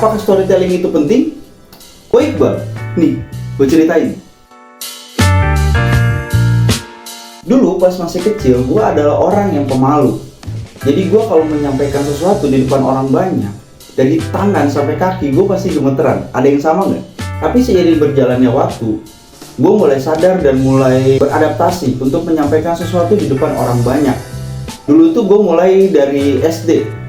Apakah storytelling itu penting? Gue Iqbal, nih gue ceritain. Dulu pas masih kecil, gue adalah orang yang pemalu. Jadi gue kalau menyampaikan sesuatu di depan orang banyak, dari tangan sampai kaki gue pasti gemeteran. Ada yang sama nggak? Tapi seiring berjalannya waktu, gue mulai sadar dan mulai beradaptasi untuk menyampaikan sesuatu di depan orang banyak. Dulu tuh gue mulai dari SD.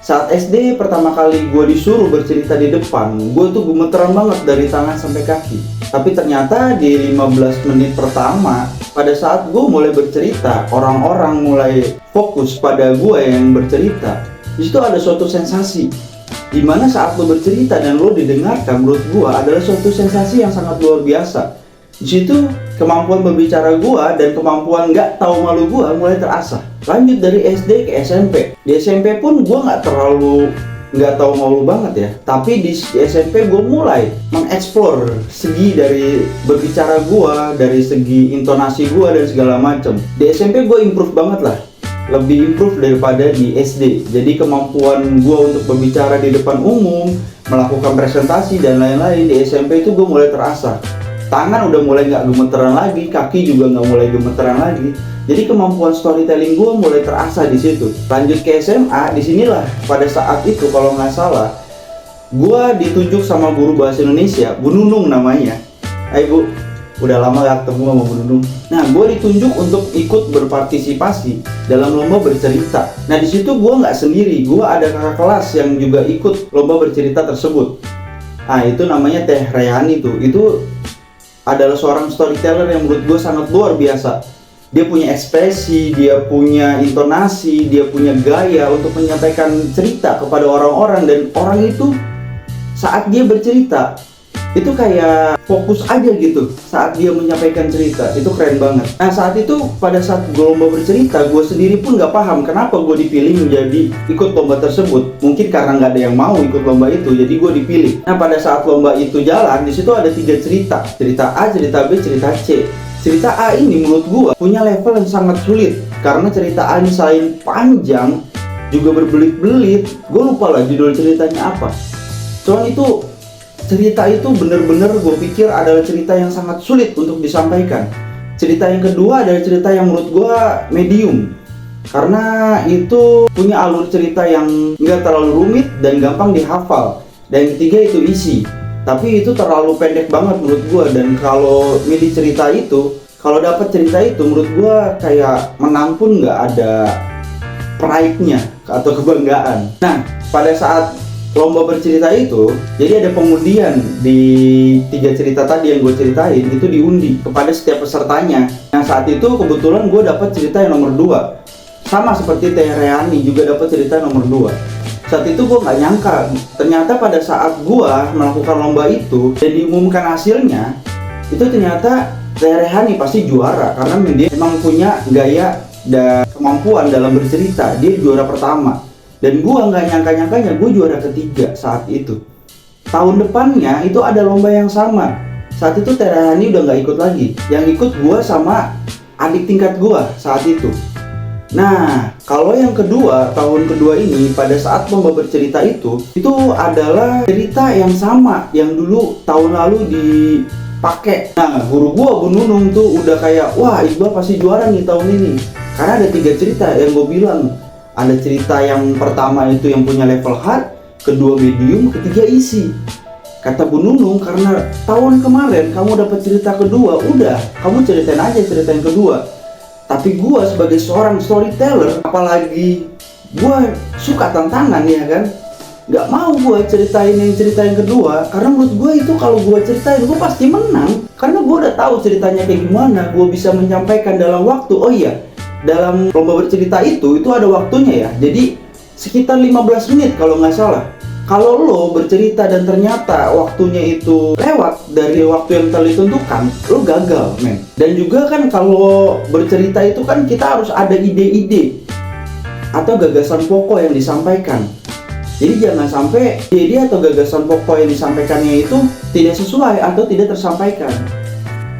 Saat SD pertama kali gue disuruh bercerita di depan, gue tuh gemeteran banget dari tangan sampai kaki. Tapi ternyata di 15 menit pertama, pada saat gue mulai bercerita, orang-orang mulai fokus pada gue yang bercerita. Di situ ada suatu sensasi, dimana saat lo bercerita dan lo didengarkan, menurut gue adalah suatu sensasi yang sangat luar biasa. Di situ kemampuan berbicara gua dan kemampuan nggak tahu malu gua mulai terasah. Lanjut dari SD ke SMP. Di SMP pun gua nggak tahu malu banget ya. Tapi di SMP gua mulai mengeksplor segi dari berbicara gua, dari segi intonasi gua dan segala macam. Di SMP gua improve banget lah. Lebih improve daripada di SD. Jadi kemampuan gua untuk berbicara di depan umum, melakukan presentasi dan lain-lain di SMP itu gua mulai terasah. Tangan udah mulai nggak gemeteran lagi, kaki juga nggak mulai gemeteran lagi. Jadi kemampuan storytelling gue mulai terasah di situ. Lanjut ke SMA, disinilah pada saat itu kalau nggak salah, gue ditunjuk sama guru bahasa Indonesia, Bu Nunung namanya. Bu, udah lama gak ketemu sama Bu Nunung. Nah, gue ditunjuk untuk ikut berpartisipasi dalam lomba bercerita. Nah, di situ gue nggak sendiri, gue ada kakak kelas yang juga ikut lomba bercerita tersebut. Nah, itu namanya Teh Rayani tuh. Itu adalah seorang storyteller yang menurut gue sangat luar biasa. Dia punya ekspresi, dia punya intonasi, dia punya gaya untuk menyampaikan cerita kepada orang-orang. Dan orang itu saat dia bercerita, itu kayak fokus aja gitu saat dia menyampaikan cerita. Itu keren banget. Nah saat itu, pada saat gue lomba bercerita, gue sendiri pun gak paham kenapa gue dipilih menjadi ikut lomba tersebut. Mungkin karena gak ada yang mau ikut lomba itu, jadi gue dipilih. Nah pada saat lomba itu jalan, disitu ada 3 cerita. Cerita A, cerita B, cerita C. Cerita A ini menurut gue punya level yang sangat sulit. Karena cerita A ini selain panjang, juga berbelit-belit. Gue lupa lah judul ceritanya apa. Soalnya itu cerita itu bener-bener gue pikir adalah cerita yang sangat sulit untuk disampaikan. Cerita yang kedua adalah cerita yang menurut gue medium, karena itu punya alur cerita yang nggak terlalu rumit dan gampang dihafal. Dan yang ketiga itu isi, tapi itu terlalu pendek banget menurut gue. Dan kalau milih cerita itu, kalau dapat cerita itu, menurut gue kayak menang pun nggak ada pride-nya atau kebanggaan. Nah pada saat lomba bercerita itu, jadi ada pengundian di 3 cerita tadi yang gue ceritain, itu diundi kepada setiap pesertanya. Nah saat itu kebetulan gue dapat cerita yang nomor 2, sama seperti Teh Rayani juga dapat cerita nomor 2. Saat itu gue nggak nyangka, ternyata pada saat gue melakukan lomba itu dan diumumkan hasilnya, itu ternyata Teh Rayani pasti juara, karena dia memang punya gaya dan kemampuan dalam bercerita. Dia juara pertama. Dan gue nggak nyangka-nyangkanya gue juara ketiga saat itu. Tahun depannya itu ada lomba yang sama. Saat itu Teh Rayani udah nggak ikut lagi. Yang ikut gue sama adik tingkat gue saat itu. Nah, kalau yang kedua, tahun kedua ini, pada saat lomba bercerita itu adalah cerita yang sama yang dulu tahun lalu dipakai. Nah, guru gue Bu Nunung tuh udah kayak, wah Iqbal pasti juara nih tahun ini. Karena ada 3 cerita yang gue bilang. Ada cerita yang pertama itu yang punya level hard, kedua medium, ketiga isi. Kata Bu Nunung, karena tahun kemarin kamu dapat cerita kedua, udah kamu ceritain aja cerita yang kedua. Tapi gue sebagai seorang storyteller, apalagi gue suka tantangan ya kan, nggak mau gue ceritain yang cerita yang kedua, karena menurut gue itu kalau gue ceritain gue pasti menang. Karena gue udah tahu ceritanya kayak gimana, gue bisa menyampaikan dalam waktu. Oh iya, dalam lomba bercerita itu ada waktunya ya. Jadi sekitar 15 menit kalau nggak salah. Kalau lo bercerita dan ternyata waktunya itu lewat dari waktu yang telah ditentukan, lo gagal men. Dan juga kan kalau bercerita itu kan kita harus ada ide-ide atau gagasan pokok yang disampaikan. Jadi jangan sampai ide atau gagasan pokok yang disampaikannya itu tidak sesuai atau tidak tersampaikan.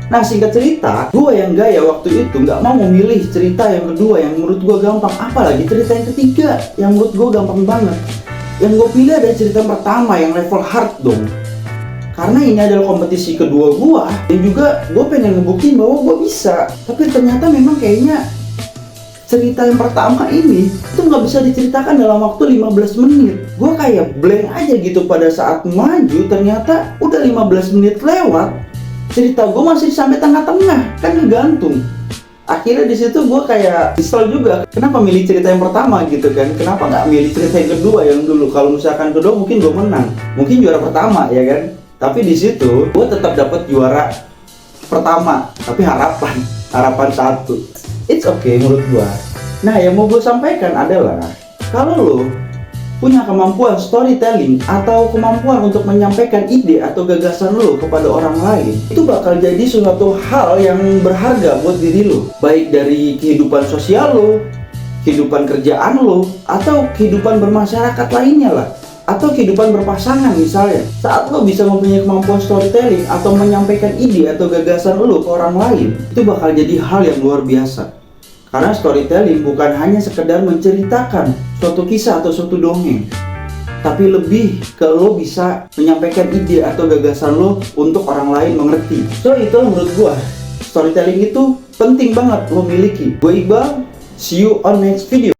Nah singkat cerita, gue yang gaya waktu itu nggak mau memilih cerita yang kedua yang menurut gue gampang, apalagi cerita yang ketiga yang menurut gue gampang banget. Yang gue pilih adalah cerita pertama yang level hard dong. Karena ini adalah kompetisi kedua gue, dan juga gue pengen ngebuktiin bahwa gue bisa. Tapi ternyata memang kayaknya cerita yang pertama ini itu nggak bisa diceritakan dalam waktu 15 menit. Gue kayak blank aja gitu pada saat maju, ternyata udah 15 menit lewat, cerita gue masih sampai tengah-tengah, kan ngegantung. Akhirnya di situ gue kayak kesel juga, kenapa milih cerita yang pertama gitu kan, kenapa nggak milih cerita yang kedua yang dulu. Kalau misalkan kedua mungkin gue menang, mungkin juara pertama ya kan. Tapi di situ gue tetap dapat juara pertama, tapi harapan satu. It's okay menurut gue. Nah, yang mau gue sampaikan adalah kalau lo punya kemampuan storytelling atau kemampuan untuk menyampaikan ide atau gagasan lo kepada orang lain, itu bakal jadi suatu hal yang berharga buat diri lo, baik dari kehidupan sosial lo, kehidupan kerjaan lo, atau kehidupan bermasyarakat lainnya lah, atau kehidupan berpasangan misalnya. Saat lo bisa mempunyai kemampuan storytelling atau menyampaikan ide atau gagasan lo ke orang lain, itu bakal jadi hal yang luar biasa. Karena storytelling bukan hanya sekedar menceritakan suatu kisah atau suatu dongeng, tapi lebih ke lo bisa menyampaikan ide atau gagasan lo untuk orang lain mengerti. So itu menurut gua, storytelling itu penting banget lo miliki. Gue Iqbal, see you on next video.